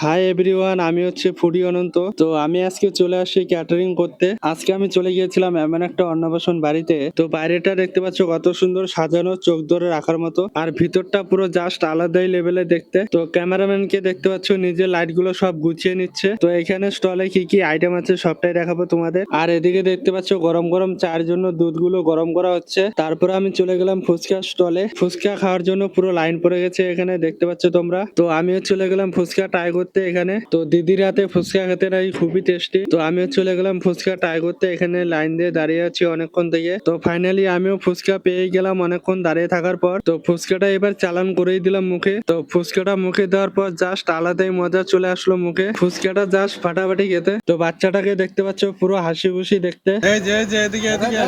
Hi everyone, আমি হচ্ছে foodie অনন্ত। তো আমি আজকে চলে আসি ক্যাটারিং করতে। আজকে আমি চলে গিয়েছিলাম এমন একটা অন্নপ্রাশন বাড়িতে। তো বাইরেটা দেখতে পাচ্ছ কত সুন্দর সাজানো, চোখ ধরে রাখার মতো, আর ভিতরটা পুরো জাস্ট আলাদাই লেভেলে দেখতে। তো ক্যামেরাম্যানকে দেখতে পাচ্ছ নিজে লাইট গুলো সব গুছিয়ে নিচ্ছে। তো এখানে স্টলে কি কি আইটেম আছে সবটাই দেখাবো তোমাদের। আর এদিকে দেখতে পাচ্ছ গরম গরম চায়ের জন্য দুধ গুলো গরম করা হচ্ছে। তারপরে আমি চলে গেলাম ফুচকা স্টলে। ফুচকা খাওয়ার জন্য পুরো লাইন পড়ে গেছে এখানে, দেখতে পাচ্ছ তোমরা। তো আমিও চলে গেলাম ফুচকা ট্রাই করতে এখানে। তো দিদির হাতে ফুচকা খেতে নাকি খুবই টেস্টি। তো আমিও চলে গেলাম ফুচকা ট্রাই করতে, এখানে লাইন দিয়ে দাঁড়িয়ে আছি অনেকক্ষণ থেকে। তো ফাইনালি আমিও ফুচকা পেয়ে গেলাম অনেকক্ষণ দাঁড়িয়ে থাকার পর। তো ফুচকাটা এবার চালান করেই দিলাম মুখে। তো ফুচকাটা মুখে দেওয়ার পর জাস্ট আলাদাই মজা চলে আসলো মুখে। ফুচকাটা জাস্ট ফাটাফাটি খেতে। তো বাচ্চাটাকে দেখতে পাচ্ছ পুরো হাসি খুশি দেখতে। এই যে এদিকে এদিকে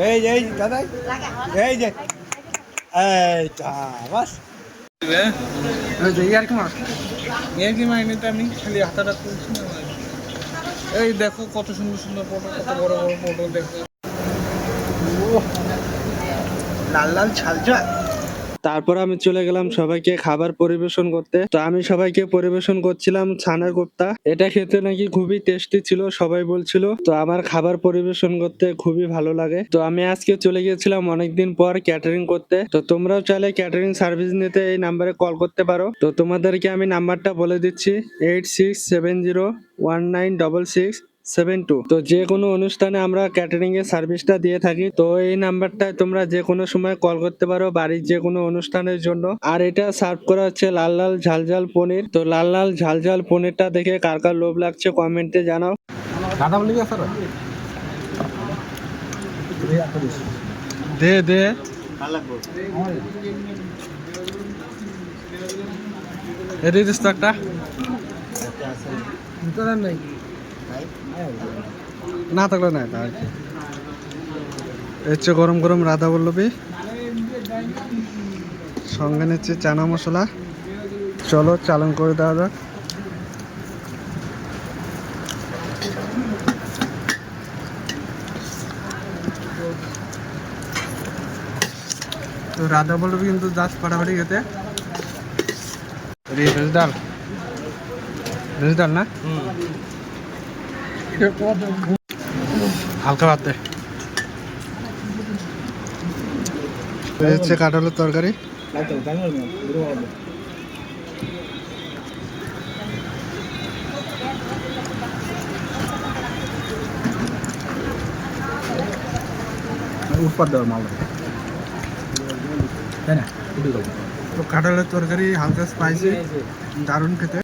এই দাদা এই যে এইটা বাস আমি খালি হাতাটা তুলছি না। এই দেখো কত সুন্দর সুন্দর ফটো, কত বড় বড় ফটো দেখো। লাল লাল ঝালঝাল। তারপর আমি চলে গেলাম সবাইকে খাবার পরিবেশন করতে। তো আমি সবাইকে পরিবেশন করছিলাম ছানার কোপ্তা। এটা খেতে নাকি খুবই টেস্টি ছিল সবাই বলছিল। তো আমার খাবার পরিবেশন করতে খুবই ভালো লাগে। তো আমি আজকে চলে গিয়েছিলাম অনেকদিন পর ক্যাটারিং করতে। তো তোমরাও চাইলে ক্যাটারিং সার্ভিস নিতে এই নাম্বারে কল করতে পারো। তো তোমাদেরকে আমি নাম্বারটা বলে দিচ্ছি, 8670196672। তো যে কোনো অনুষ্ঠানে আমরা ক্যাটারিং এর সার্ভিসটা দিয়ে থাকি। তো এই নাম্বারটায় তোমরা যে কোনো সময় কল করতে পারো বাড়ির যে কোনো অনুষ্ঠানের জন্য। আর এটা সার্ভ করা হচ্ছে লাল লাল ঝালঝাল পনির। তো লাল লাল ঝালঝাল পনিরটা দেখে কার কার লোভ লাগছে কমেন্টে জানাও। দাদা বলি স্যার দে দে এটাই দিস তো একটা নাই না থাকলে না এটা আর কি। হচ্ছে গরম গরম রাধা বল্লভী, সঙ্গে নিচ্ছে চানা মশলা। চলো চালন করে দেওয়া যাক। তো রাধা বল্লভী কিন্তু জাস্ট ফাটাফাটি খেতে। ভেজ ডাল না হালকা ভাত দে। হচ্ছে কাঁঠালের তরকারি। উৎপাদ দেওয়ার মাল তাই না? তো কাঁঠালের তরকারি হালকা স্পাইসি, দারুণ খেতে।